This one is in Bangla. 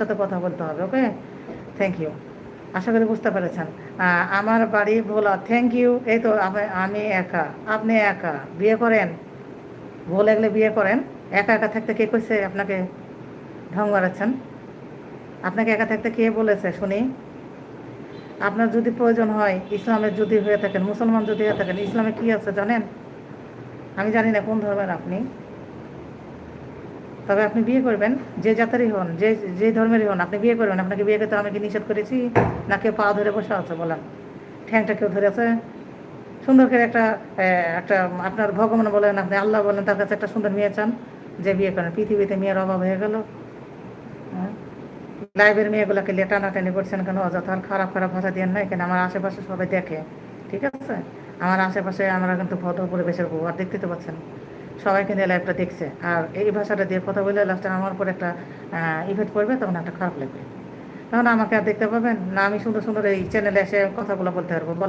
সাথে কথা বলতে হবে, ওকে? Thank you. আশা করি বুঝতে পেরেছেন। আমার বাড়ি ভোলা। Thank you. এই তো আমি একা, আপনি একা বিয়ে করেন, ভুলে গেলে বিয়ে করেন। একা একা থাকতে কে কইছে আপনাকে ঢং মারাচ্ছেন? আপনাকে একা থাকতে কে বলেছে শুনি? আপনার যদি প্রয়োজন হয়, ইসলামের যদি হয়ে থাকেন, মুসলমান যদি হয়ে থাকেন, ইসলামে কি আছে জানেন? আমি জানি না কোন ধর্মের আপনি, তবে আপনি বিয়ে করবেন, যে জাতেরই হন, যে ধর্মেরই হন, আপনি বিয়ে করবেন। আপনাকে বিয়ে করতে আমি কি নিষেধ করেছি? না কেউ পা ধরে বসে আছে বলেন? ঠ্যাংটা কেউ ধরেছে? সুন্দর করে একটা আপনার ভগবান বলেন, আপনি আল্লাহ বলেন, তার কাছে একটা সুন্দর মেয়ে চান, যে বিয়ে করেন। পৃথিবীতে মেয়ের অভাব হয়ে গেল। হ্যাঁ? লাইভের মেয়েগুলোকে নিয়ে টানাটানি করছেন কেন? অযথা খারাপ খারাপ ভাষা দিয়ে না, এখানে আমার আশেপাশে সবাই দেখে, ঠিক আছে? আমার আশেপাশে আমরা কিন্তু ভদ্র পরিবেশের বউ, আর দেখতে তো পাচ্ছেন সবাই কিন্তু এই লাইভটা দেখছে। আর এই ভাষাটা দিয়ে কথা বলে লাস্টে আমার উপর একটা ইফেক্ট পড়বে, তখন একটা খারাপ লাগবে। তখন আমাকে আর দেখতে পাবেন না? আমি সুন্দর সুন্দর এই চ্যানেলে এসে কথাগুলো বলতে পারবো, বলেন?